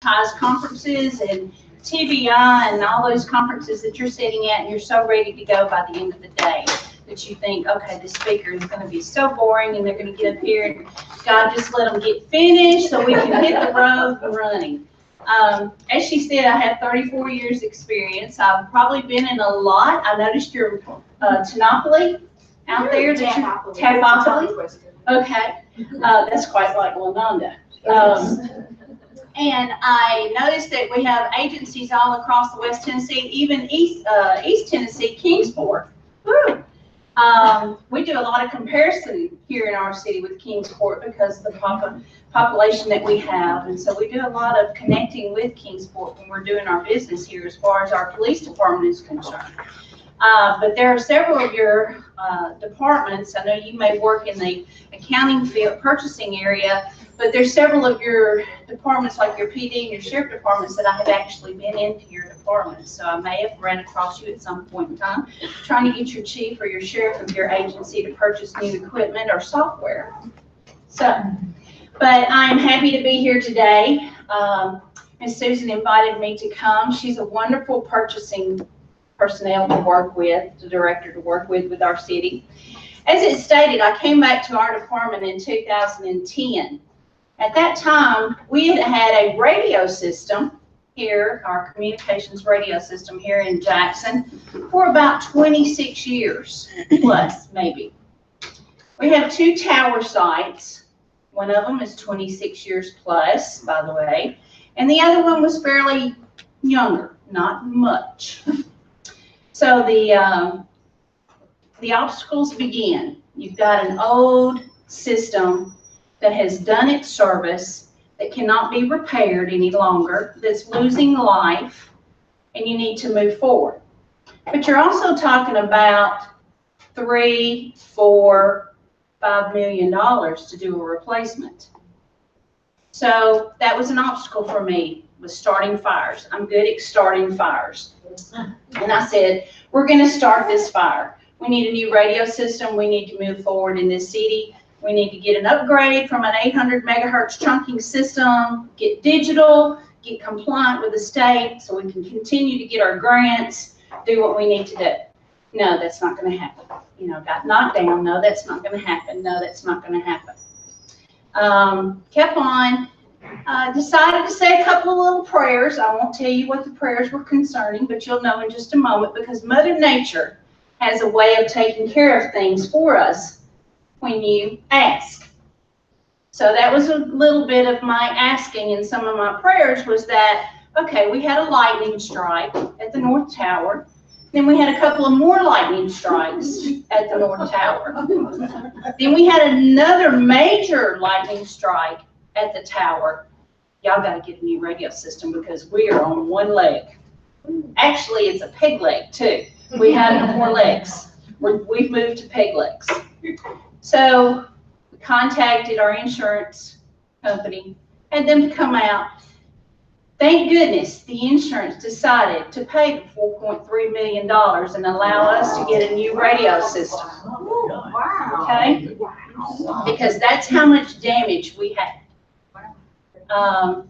ties conferences and TBI and all those conferences that you're sitting at, and you're so ready to go by the end of the day that you think, okay, the speaker is going to be so boring, and they're going to get up here and God just let them get finished so we can hit the road running. As she said, I have 34 years experience. I've probably been in a lot. I noticed your Tenopoli out there. Tapopoli. Okay. That's quite like LaNonda. And I noticed that we have agencies all across the West Tennessee, even East Tennessee, Kingsport. Woo. We do a lot of comparison here in our city with Kingsport because of the population that we have. And so we do a lot of connecting with Kingsport when we're doing our business here as far as our police department is concerned. But there are several of your departments. I know you may work in the accounting field, purchasing area, but there's several of your departments, like your PD and your sheriff departments, that I have actually been into your departments. So I may have ran across you at some point in time, trying to get your chief or your sheriff of your agency to purchase new equipment or software. So, but I'm happy to be here today. Ms. Susan invited me to come. She's a wonderful purchasing personnel to work with, the director to work with our city. As it stated, I came back to our department in 2010. At that time, we had had a radio system here, our communications radio system here in Jackson, for about 26 years plus, maybe. We have 2 tower sites. One of them is 26 years plus, by the way, and the other one was fairly younger, not much. So the obstacles begin. You've got an old system that has done its service, that cannot be repaired any longer, that's losing life, and you need to move forward. But you're also talking about $3, $4, $5 million to do a replacement. So that was an obstacle for me, was starting fires. I'm good at starting fires. And I said, we're going to start this fire. We need a new radio system. We need to move forward in this city. We need to get an upgrade from an 800 megahertz trunking system, get digital, get compliant with the state so we can continue to get our grants, do what we need to do. No, that's not going to happen. You know, got knocked down. No, that's not going to happen. No, that's not going to happen. Kept on. Decided to say a couple of little prayers. I won't tell you what the prayers were concerning, but you'll know in just a moment, because Mother Nature has a way of taking care of things for us when you ask. So that was a little bit of my asking, and some of my prayers was that, okay, we had a lightning strike at the North Tower. Then we had a couple of more lightning strikes at the North Tower. Then we had another major lightning strike at the tower. Y'all got to get a new radio system because we are on one leg. Actually, it's a peg leg too. We have no more legs. We've moved to peg legs. So we contacted our insurance company, had them to come out. Thank goodness the insurance decided to pay the $4.3 million and allow us to get a new radio system. Okay? Because that's how much damage we had. Of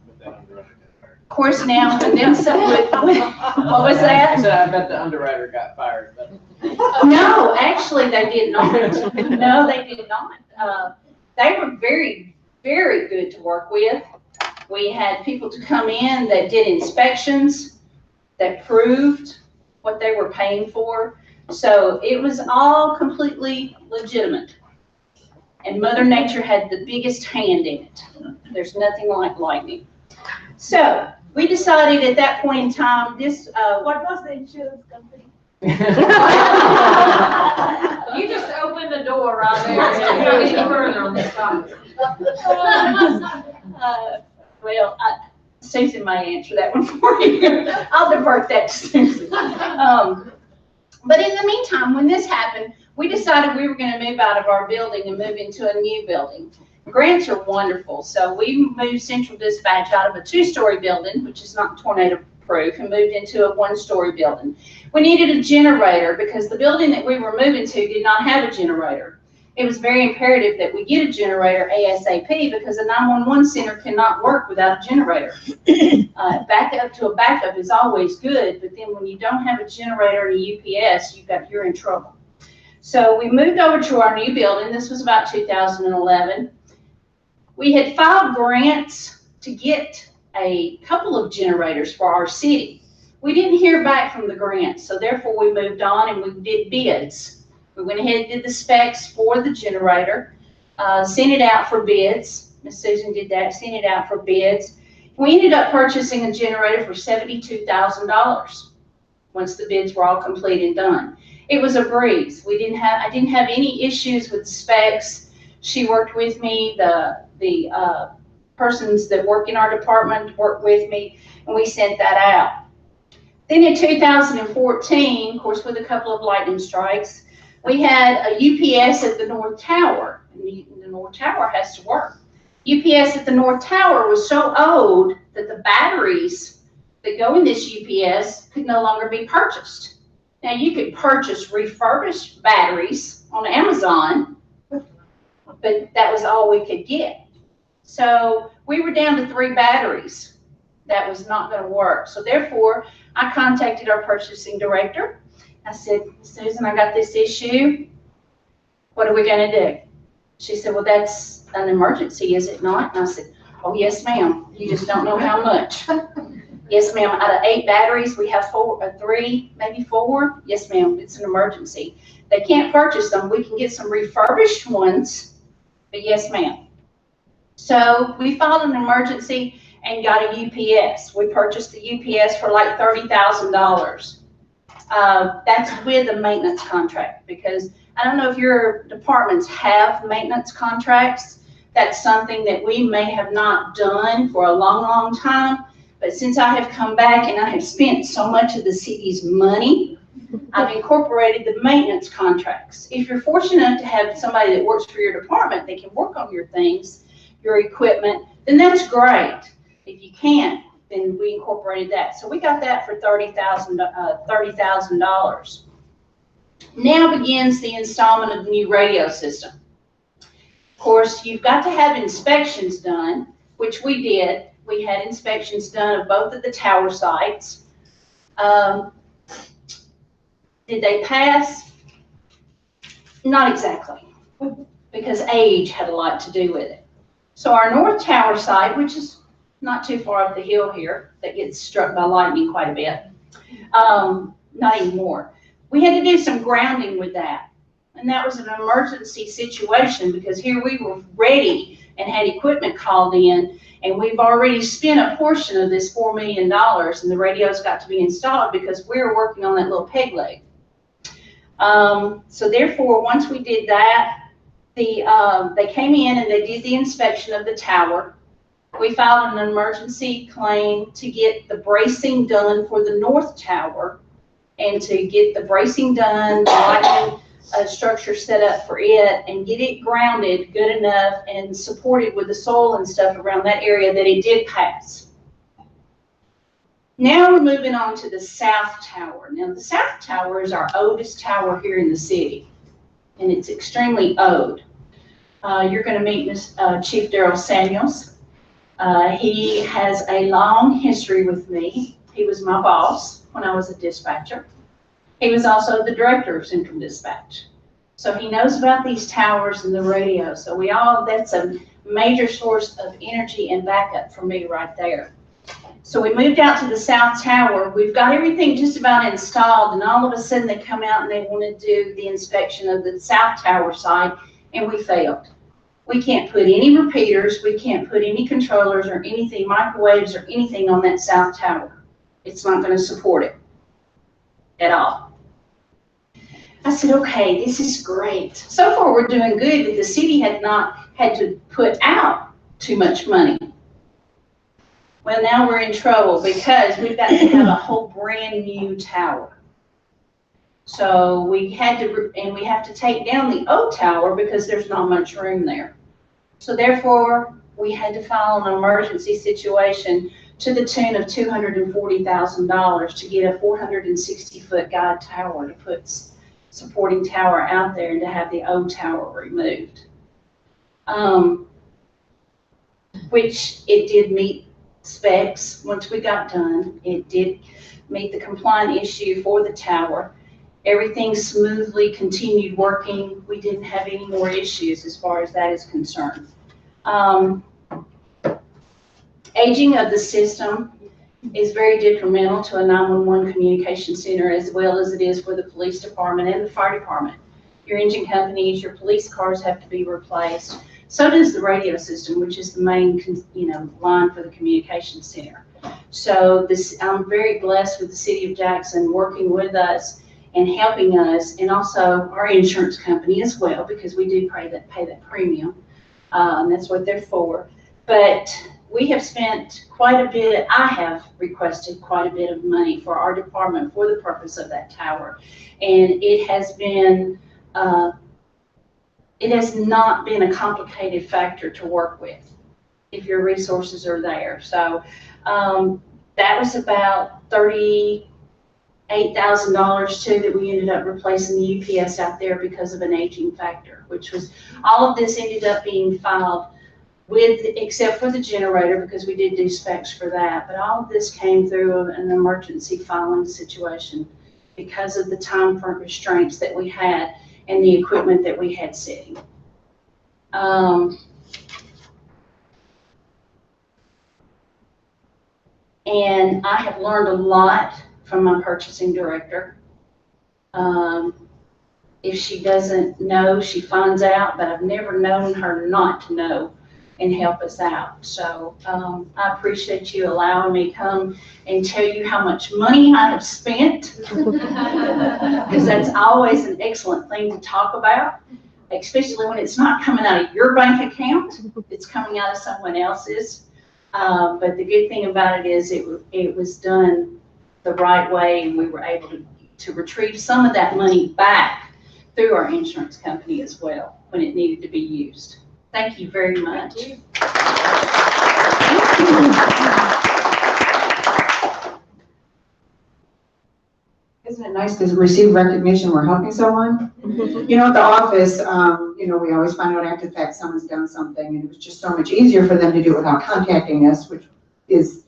course now, and then some what was that? I said, I bet the underwriter got fired. No, actually they did not. No, they did not. They were very, very good to work with. We had people to come in that did inspections, that proved what they were paying for. So it was all completely legitimate. And Mother Nature had the biggest hand in it. There's nothing like lightning. So we decided at that point in time, this, what was the insurance company? You just opened the door right there. Any further on this topic? Well, Susan may answer that one for you. I'll divert that to Susan. But in the meantime, when this happened, we decided we were going to move out of our building and move into a new building. Grants are wonderful, so we moved Central Dispatch out of a 2-story building, which is not tornado proof, and moved into a 1-story building. We needed a generator because the building that we were moving to did not have a generator. it was very imperative that we get a generator ASAP because a 911 center cannot work without a generator. Backup to a backup is always good, but then when you don't have a generator and a UPS, you're in trouble. So we moved over to our new building. This was about 2011. We had filed grants to get a couple of generators for our city. We didn't hear back from the grants, so therefore we moved on and we did bids. We went ahead and did the specs for the generator, sent it out for bids. Miss Susan did that, sent it out for bids. We ended up purchasing a generator for $72,000 once the bids were all complete and done. It was a breeze. I didn't have any issues with the specs. She worked with me. The persons that work in our department worked with me, and we sent that out. Then in 2014, of course, with a couple of lightning strikes, we had a UPS at the North Tower, and the North Tower has to work. UPS at the North Tower was so old that the batteries that go in this UPS could no longer be purchased. Now, you could purchase refurbished batteries on Amazon, but that was all we could get. So we were down to 3 batteries. That was not going to work. So therefore, I contacted our purchasing director. I said, Susan, I got this issue. What are we going to do? She said, well, that's an emergency, is it not? And I said, oh, yes, ma'am. You just don't know how much. Yes, ma'am. Out of 8 batteries, we have 3, maybe 4. Yes, ma'am. It's an emergency. They can't purchase them. We can get some refurbished ones, but yes, ma'am. So we filed an emergency and got a UPS. We purchased the UPS for like $30,000. That's with a maintenance contract, because I don't know if your departments have maintenance contracts. That's something that we may have not done for a long, long time. But since I have come back and I have spent so much of the city's money, I've incorporated the maintenance contracts. If you're fortunate enough to have somebody that works for your department that can work on your things, your equipment, then that's great. If you can't, then we incorporated that. So we got that for $30,000. Now begins the installment of the new radio system. Of course, you've got to have inspections done, which we did. We had inspections done of both of the tower sites. Did they pass? Not exactly, because age had a lot to do with it. So our North Tower site, which is not too far up the hill here, that gets struck by lightning quite a bit, not anymore. We had to do some grounding with that. And that was an emergency situation because here we were ready and had equipment called in, and we've already spent a portion of this $4 million, and the radio's got to be installed because we're working on that little peg leg. So therefore, once we did that, they came in and they did the inspection of the tower. We filed an emergency claim to get the bracing done for the North Tower and to get the bracing done, the lightning structure set up for it, and get it grounded good enough and supported with the soil and stuff around that area that it did pass. Now we're moving on to the South Tower. Now the South Tower is our oldest tower here in the city, and it's extremely old. You're going to meet Chief Darrell Samuels. He has a long history with me. He was my boss when I was a dispatcher. He was also the director of Central Dispatch. So he knows about these towers and the radio. So that's a major source of energy and backup for me right there. So we moved out to the South Tower. We've got everything just about installed, and all of a sudden they come out and they want to do the inspection of the South Tower side, and we failed. We can't put any repeaters, we can't put any controllers or anything, microwaves or anything on that South Tower. It's not going to support it at all. I said, okay, this is great. So far we're doing good, but the city had not had to put out too much money. Well, now we're in trouble because we've got to have a whole brand new tower. So we have to take down the old tower because there's not much room there. So therefore, we had to file an emergency situation to the tune of $240,000 to get a 460-foot guide tower to put supporting tower out there and to have the old tower removed. Which it did meet specs once we got done. It did meet the compliant issue for the tower. Everything smoothly continued working. We didn't have any more issues as far as that is concerned. Aging of the system is very detrimental to a 911 communication center, as well as it is for the police department and the fire department. Your engine companies, your police cars have to be replaced. So does the radio system, which is the main, line for the communication center. So I'm very blessed with the city of Jackson working with us and helping us, and also our insurance company as well, because we do pay that premium. And that's what they're for. But we have spent quite a bit, I have requested quite a bit of money for our department for the purpose of that tower. And it has been, it has not been a complicated factor to work with if your resources are there. So that was about $38,000 too, that we ended up replacing the UPS out there because of an aging factor, which was, all of this ended up being filed with, except for the generator, because we did do specs for that, but all of this came through an emergency filing situation because of the time frame restraints that we had and the equipment that we had sitting. And I have learned a lot from my purchasing director. If she doesn't know, she finds out, but I've never known her not to know and help us out. So I appreciate you allowing me to come and tell you how much money I have spent, because that's always an excellent thing to talk about, especially when it's not coming out of your bank account, it's coming out of someone else's. But the good thing about it is it was done the right way, and we were able to retrieve some of that money back through our insurance company as well when it needed to be used. Thank you very much. Thank you. Isn't it nice to receive recognition we're helping someone? You know, at the office, we always find out after the fact someone's done something, and it was just so much easier for them to do it without contacting us, which is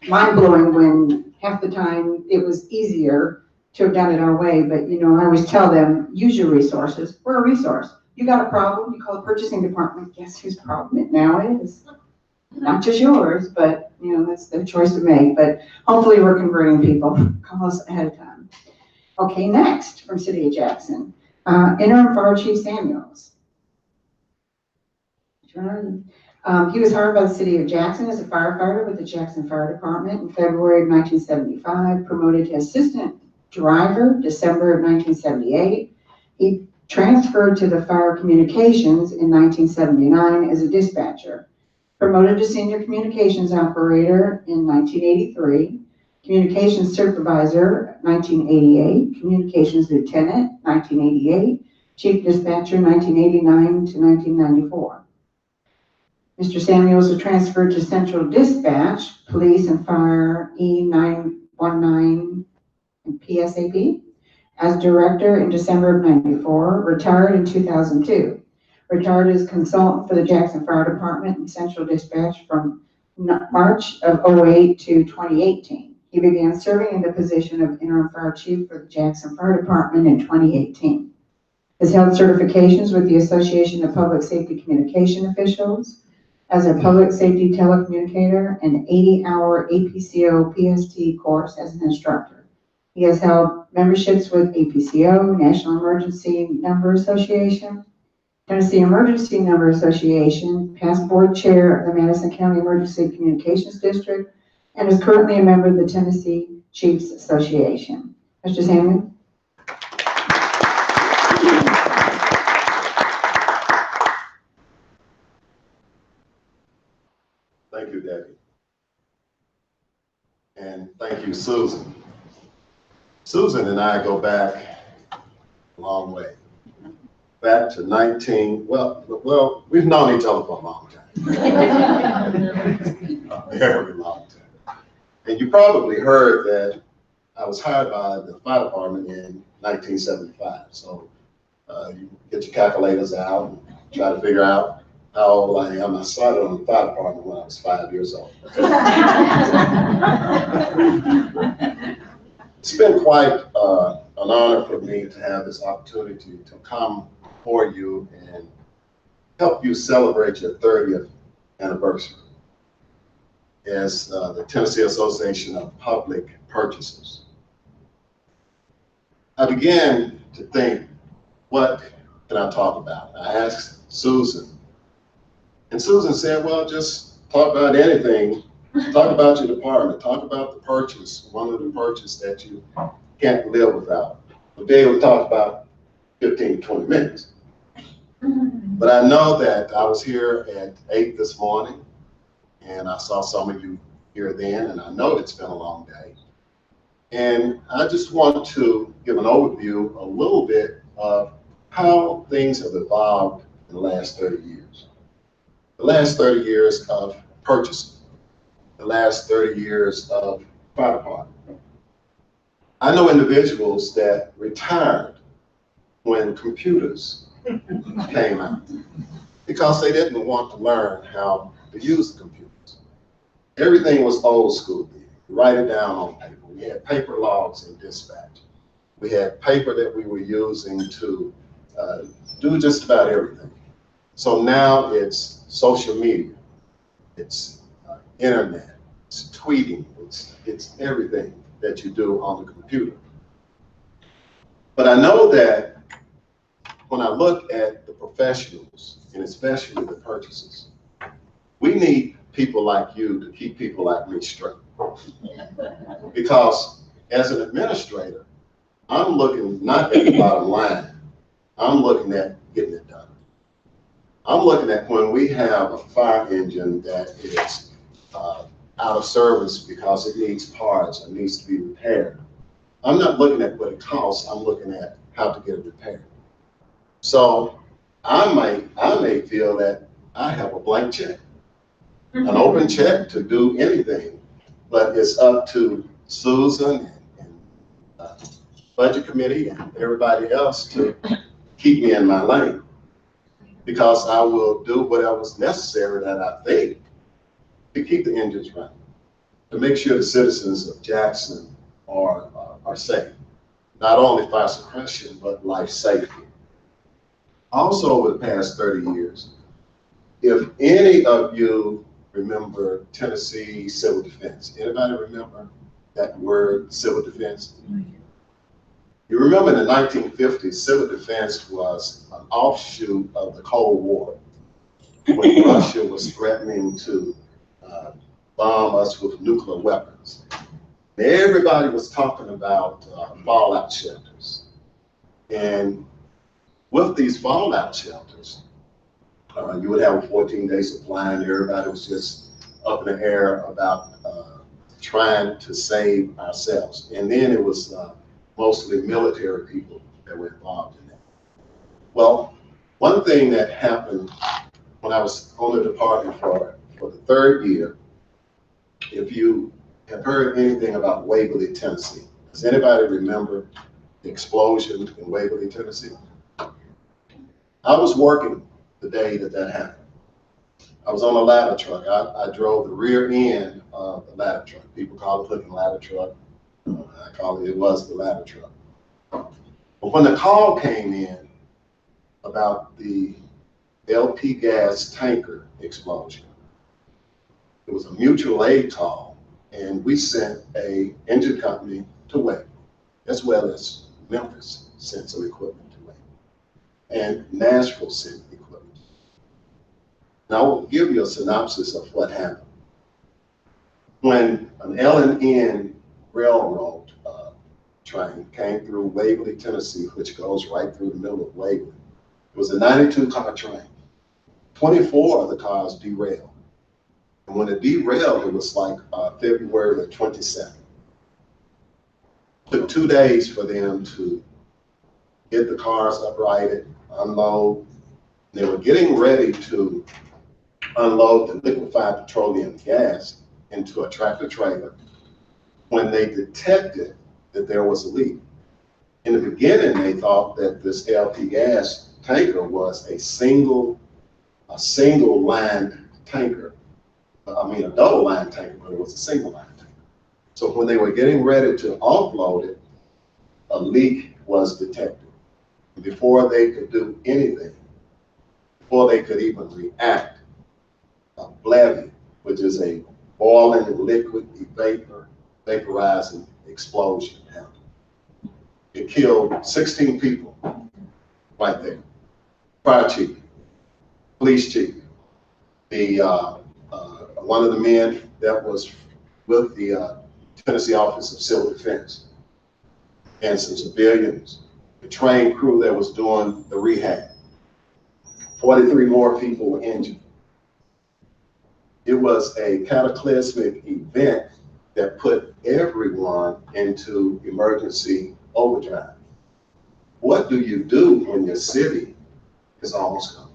mind-blowing when half the time it was easier to have done it our way. But, I always tell them, use your resources. We're a resource. You got a problem, you call the purchasing department. Guess whose problem it now is? Not just yours, but, that's their choice to make. But hopefully we're converting people. Call us ahead of time. Okay, next from City of Jackson, Interim Fire Chief Samuels. He was hired by the City of Jackson as a firefighter with the Jackson Fire Department in February of 1975, promoted to Assistant Driver December of 1978. He transferred to the Fire Communications in 1979 as a dispatcher, promoted to Senior Communications Operator in 1983, Communications Supervisor 1988, Communications Lieutenant 1988, Chief Dispatcher 1989 to 1994. Mr. Samuels was transferred to Central Dispatch, Police and Fire E919 and PSAP as Director in December of 94, retired in 2002. Retired as consultant for the Jackson Fire Department and Central Dispatch from March of 08 to 2018. He began serving in the position of Interim Fire Chief for the Jackson Fire Department in 2018. Has held certifications with the Association of Public Safety Communication Officials as a public safety telecommunicator and 80-hour APCO PST course as an instructor. He has held memberships with APCO, National Emergency Number Association, Tennessee Emergency Number Association, past board chair of the Madison County Emergency Communications District, and is currently a member of the Tennessee Chiefs Association. Mr. Samuel. Thank you, Debbie. And thank you, Susan. Susan and I go back a long way. Back to well, we've known each other for a long time. A very long time. And you probably heard that I was hired by the fire department in 1975. So you get your calculators out and try to figure out how old I am. I started on the fire department when I was 5 years old. It's been quite an honor for me to have this opportunity to come before you and help you celebrate your 30th anniversary as the Tennessee Association of Public Purchasers. I began to think, what can I talk about? I asked Susan, and Susan said, well, just talk about anything. Talk about your department, talk about the purchase, one of the purchases that you can't live without. We'll be able to talk about 15 to 20 minutes. But I know that I was here at 8 this morning, and I saw some of you here then, and I know it's been a long day. And I just want to give an overview a little bit of how things have evolved in the last 30 years. The last 30 years of purchasing, the last 30 years of fire department. I know individuals that retired when computers came out because they didn't want to learn how to use the computers. Everything was old school. You write it down on paper. We had paper logs in dispatch. We had paper that we were using to do just about everything. So now it's social media, it's internet, it's tweeting, it's everything that you do on the computer. But I know that when I look at the professionals, and especially the purchasers, we need people like you to keep people like me straight. Because as an administrator, I'm looking not at the bottom line, I'm looking at getting it done. I'm looking at when we have a fire engine that is out of service because it needs parts or needs to be repaired. I'm not looking at what it costs, I'm looking at how to get it repaired. So I may feel that I have a blank check, an open check to do anything, but it's up to Susan and budget committee and everybody else to keep me in my lane, because I will do whatever's necessary that I think to keep the engines running, to make sure the citizens of Jackson are safe. Not only fire suppression, but life safety. Also, over the past 30 years, if any of you remember Tennessee civil defense, anybody remember that word, civil defense? You remember in the 1950s, civil defense was an offshoot of the Cold War, when Russia was threatening to bomb us with nuclear weapons. Everybody was talking about fallout shelters. And with these fallout shelters, you would have a 14-day supply, and everybody was just up in the air about trying to save ourselves. And then it was mostly military people that were involved in that. Well, one thing that happened when I was on the department for the third year, if you have heard anything about Waverly, Tennessee, does anybody remember the explosion in Waverly, Tennessee? I was working the day that happened. I was on a ladder truck. I drove the rear end of the ladder truck. People call it a looking ladder truck. I call it was the ladder truck. But when the call came in about the LP gas tanker explosion, it was a mutual aid call, and we sent an engine company to Waverly, as well as Memphis sent some equipment to Waverly, and Nashville sent equipment. Now I will give you a synopsis of what happened. When an L&N railroad train came through Waverly, Tennessee, which goes right through the middle of Waverly, it was a 92-car train. 24 of the cars derailed. And when it derailed, it was like February the 22nd. It took 2 days for them to get the cars uprighted, unload. They were getting ready to unload the liquefied petroleum gas into a tractor trailer when they detected that there was a leak. In the beginning, they thought that this LP gas tanker was a single line tanker. I mean, a double line tanker, but it was a single line tanker. So when they were getting ready to offload it, a leak was detected. Before they could do anything, before they could even react, a blavy, which is a boiling liquid vaporizing explosion happened. It killed 16 people right there. Fire chief, police chief, the one of the men that was with the Tennessee Office of Civil Defense, and some civilians, the train crew that was doing the rehab. 43 more people were injured. It was a cataclysmic event that put everyone into emergency overdrive. What do you do when your city is almost gone?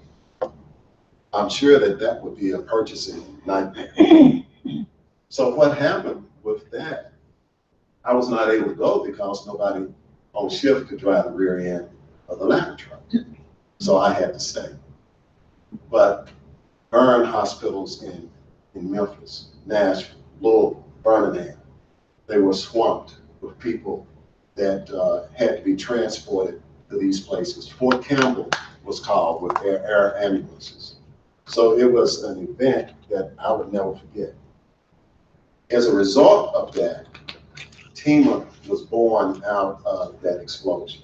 I'm sure that would be a purchasing nightmare. So what happened with that? I was not able to go because nobody on shift could drive the rear end of the ladder truck. So I had to stay. But burn hospitals in Memphis, Nashville, Louisville, Birmingham, they were swamped with people that had to be transported to these places. Fort Campbell was called with their air ambulances. So it was an event that I would never forget. As a result of that, TEMA was born out of that explosion.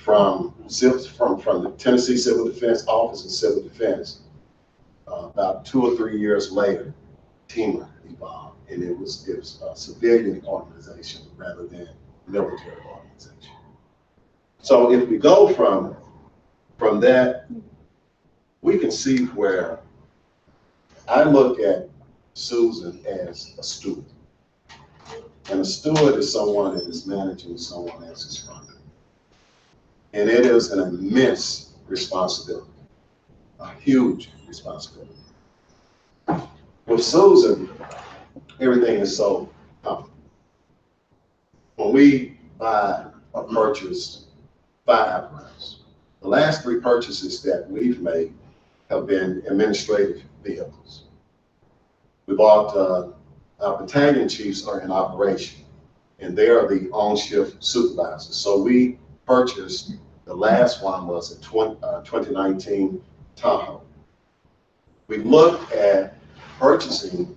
From the Tennessee Civil Defense Office of Civil Defense, about 2 or 3 years later, TEMA evolved, and it was a civilian organization rather than military organization. So if we go from that, we can see where I look at Susan as a steward. And a steward is someone that is managing someone else's property. And it is an immense responsibility, a huge responsibility. With Susan, everything is so comfortable. When we buy or purchase fire apparatus, the last 3 purchases that we've made have been administrative vehicles. We bought, our battalion chiefs are in operation, and they are the on-shift supervisors. So we purchased, the last one was a 2019 Tahoe. We looked at purchasing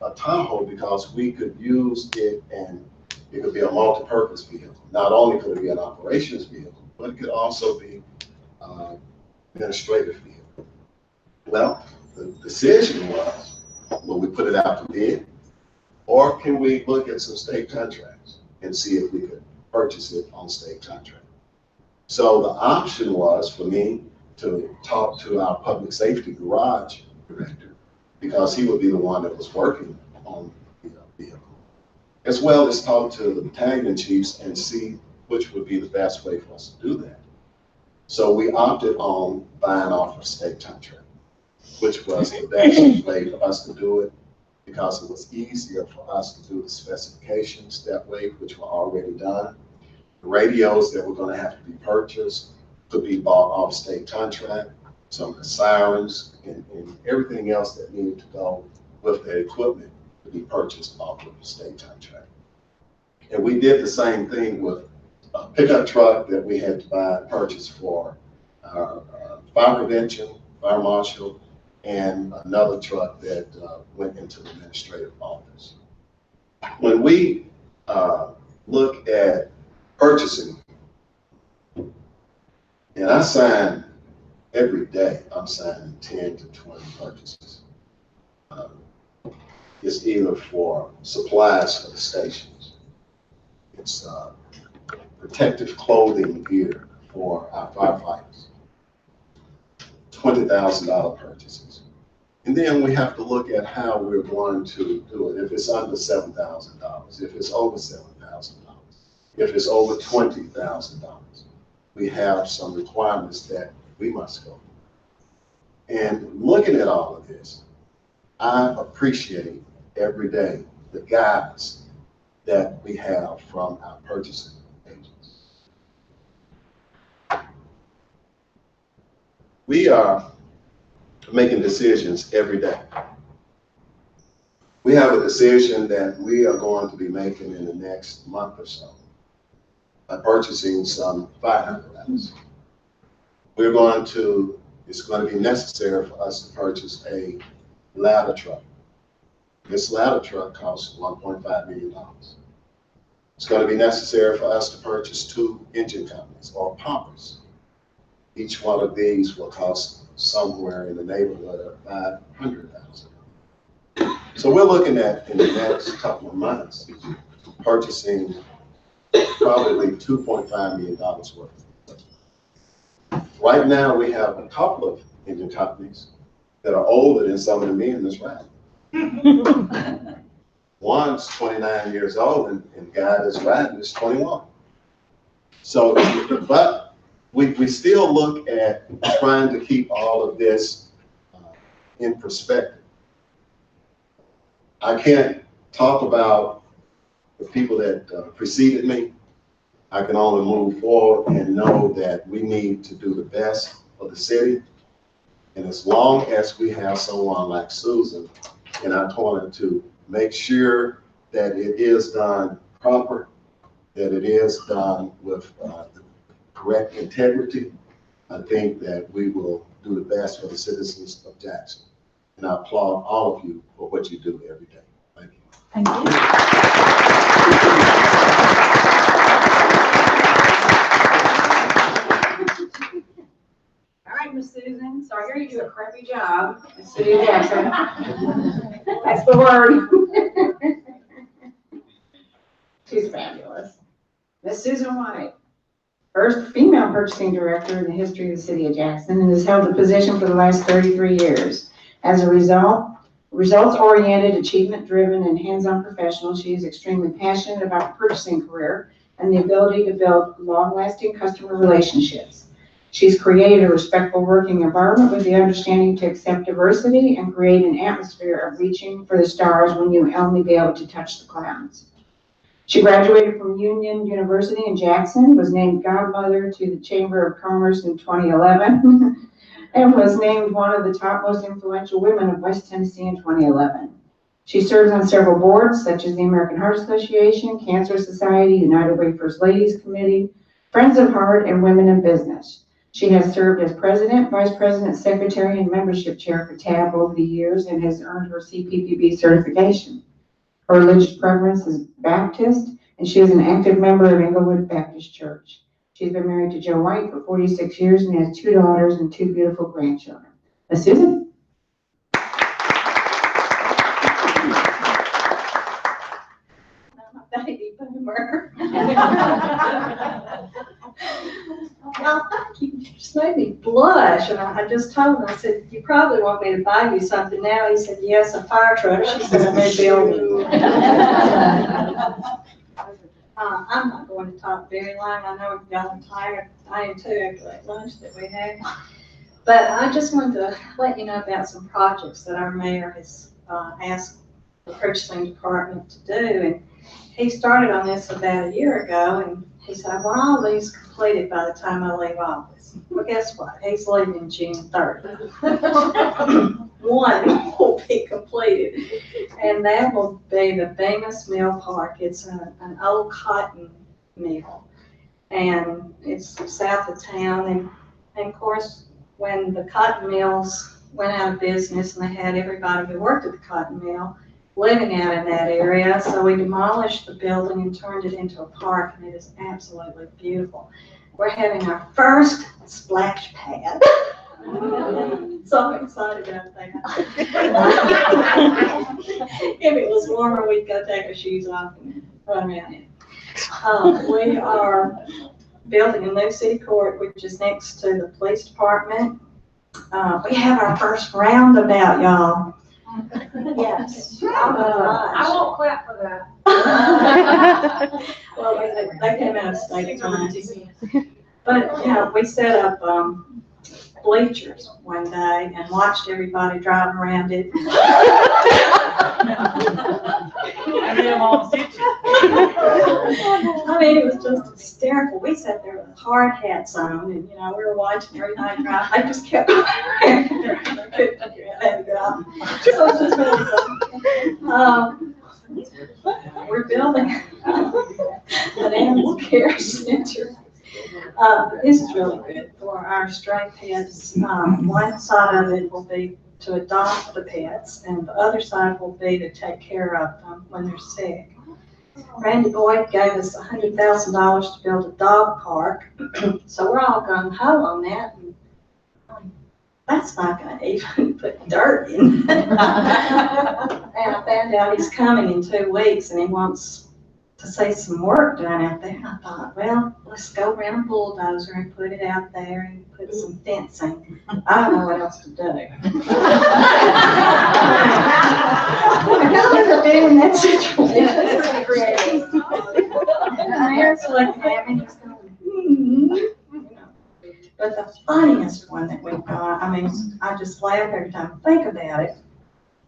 a Tahoe because we could use it and it could be a multi-purpose vehicle. Not only could it be an operations vehicle, but it could also be administrative vehicle. Well, the decision was, will we put it out to bid, or can we look at some state contracts and see if we could purchase it on state contract? So the option was for me to talk to our public safety garage director, because he would be the one that was working on the vehicle, as well as talk to the battalion chiefs and see which would be the best way for us to do that. So we opted on buying off a state contract, which was the best way for us to do it, because it was easier for us to do the specifications that way, which were already done. The radios that were going to have to be purchased could be bought off state contract. Some of the sirens and everything else that needed to go with the equipment to be purchased off of the state contract. And we did the same thing with a pickup truck that we had to purchase for our fire prevention, fire marshal, and another truck that went into the administrative office. When we look at purchasing, and I sign every day, I'm signing 10 to 20 purchases. It's either for supplies for the stations, it's protective clothing gear for our firefighters, $20,000 purchases. And then we have to look at how we're going to do it. If it's under $7,000, if it's over $7,000, if it's over $20,000, we have some requirements that we must go. And looking at all of this, I appreciate every day the guys that we have from our purchasing agents. We are making decisions every day. We have a decision that we are going to be making in the next month or so by purchasing some fire apparatus. It's going to be necessary for us to purchase a ladder truck. This ladder truck costs $1.5 million. It's going to be necessary for us to purchase 2 engine companies or pumpers. Each one of these will cost somewhere in the neighborhood of $500,000. So we're looking at, in the next couple of months, purchasing probably $2.5 million worth. Right now, we have a couple of engine companies that are older than some of the men in this round. One's 29 years old, and the guy that's riding is 21. So, but we still look at trying to keep all of this in perspective. I can't talk about the people that preceded me. I can only move forward and know that we need to do the best for the city. And as long as we have someone like Susan in our corner to make sure that it is done proper, that it is done with the correct integrity, I think that we will do the best for the citizens of Jackson. And I applaud all of you for what you do every day. Thank you. Thank you. All right, Miss Susan, so I hear you do a crappy job in the city of Jackson. That's the word. She's fabulous. Miss Susan White, first female purchasing director in the history of the city of Jackson, and has held the position for the last 33 years. As a result, results-oriented, achievement-driven, and hands-on professional, she is extremely passionate about the purchasing career and the ability to build long-lasting customer relationships. She's created a respectful working environment with the understanding to accept diversity and create an atmosphere of reaching for the stars when you only be able to touch the clouds. She graduated from Union University in Jackson, was named godmother to the Chamber of Commerce in 2011, and was named one of the top most influential women of West Tennessee in 2011. She serves on several boards, such as the American Heart Association, Cancer Society, United Way First Ladies Committee, Friends of Heart, and Women in Business. She has served as president, vice president, secretary, and membership chair for TAB over the years and has earned her CPPB certification. Her religious preference is Baptist, and she is an active member of Englewood Baptist Church. She's been married to Joe White for 46 years and has 2 daughters and 2 beautiful grandchildren. Miss Susan? I'm a baby boomer. Well, thank you. You just made me blush. And I just told him, I said, you probably want me to buy you something now. He said, yes, a fire truck. She said, a new building. I'm not going to talk very long. I know y'all are tired. I am too after that lunch that we had. But I just wanted to let you know about some projects that our mayor has asked the purchasing department to do. And he started on this about a year ago, and he said, I want all these completed by the time I leave office. Well, guess what? He's leaving June 30th. One will be completed, and that will be the Bemis Mill Park. It's an old cotton mill, and it's south of town. And of course, when the cotton mills went out of business and they had everybody who worked at the cotton mill living out in that area, so we demolished the building and turned it into a park, and it is absolutely beautiful. We're having our first splash pad. So I'm excited about that. If it was warmer, we'd go take our shoes off and run around it. We are building a new city court, which is next to the police department. We have our first roundabout, y'all. Yes. I won't clap for that. Well, they came out of state time. But, you know, we set up bleachers one day and watched everybody drive around it. And then I'm all stitches. we sat there with hard hats on, and, we were watching every night drive. I just kept, I couldn't figure out how to get out. So it's just really fun. We're building an animal care center. This is really good for our stray pets. One side of it will be to adopt the pets, and the other side will be to take care of them when they're sick. Randy Boyd gave us $100,000 to build a dog park, so we're all gung ho on that. And that's not going to even put dirt in. And I found out he's coming in 2 weeks, and he wants to see some work done out there. I thought, well, let's go rent a bulldozer and put it out there and put some fencing. I don't know what else to do. I ended up being in that situation. And the mayor's looking at me and he's going, But the funniest one that we've got, I just laugh every time I think about it.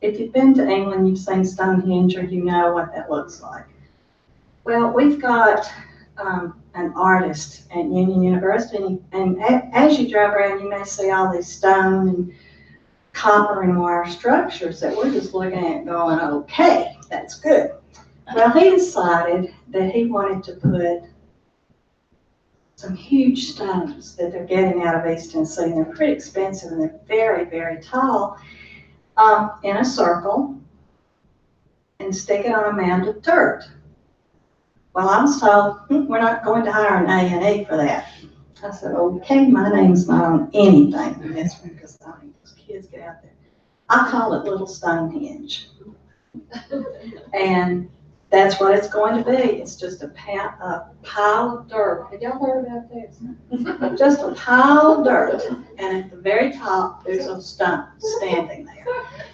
If you've been to England, you've seen Stonehenge, or you know what that looks like. Well, we've got an artist at Union University, and as you drive around, you may see all these stone and copper and wire structures that we're just looking at going, okay, that's good. Well, he decided that he wanted to put some huge stones that they're getting out of East Tennessee, and they're pretty expensive, and they're very, very tall, in a circle, and stick it on a mound of dirt. Well, I was told, we're not going to hire an A&E for that. I said, okay, my name's not on anything in this one, because I think those kids get out there. I call it Little Stonehenge. And that's what it's going to be. It's just a pile of dirt. Have y'all heard about this? Just a pile of dirt. And at the very top, there's a stone standing there.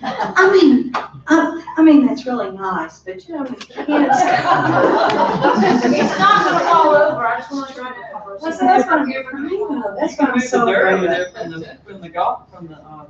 I mean, that's really nice, but when kids. It's not gonna fall over, I just want to try to. That's gonna be so great. From the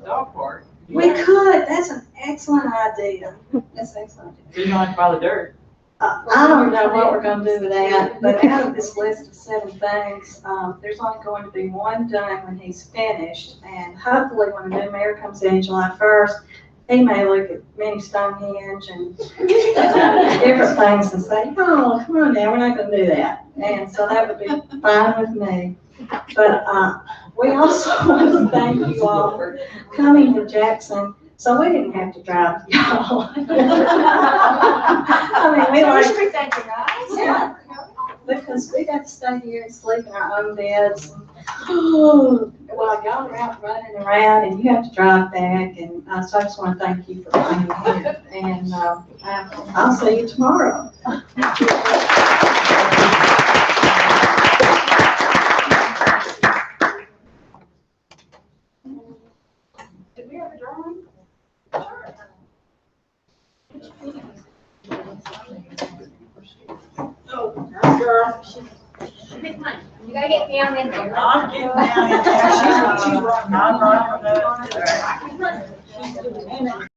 dog park. We could, that's an excellent idea. That's an excellent idea. So you don't have to buy the dirt. I don't know what we're gonna do with that, but out of this list of 7 things, there's only going to be one done when he's finished, and hopefully when the new mayor comes in July 1st, he may look at Mini Stonehenge and different things and say, oh, come on now, we're not gonna do that. And so that would be fine with me. But we also want to thank you all for coming to Jackson, so we didn't have to drive to y'all. We like, yeah, because we got to stay here and sleep in our own beds. While y'all are out running around and you have to drive back, and so I just want to thank you for being here. And I'll see you tomorrow. Did we have a drawing? Oh, girl. You gotta get down in there. I'm getting down in there. She's running. I'm running.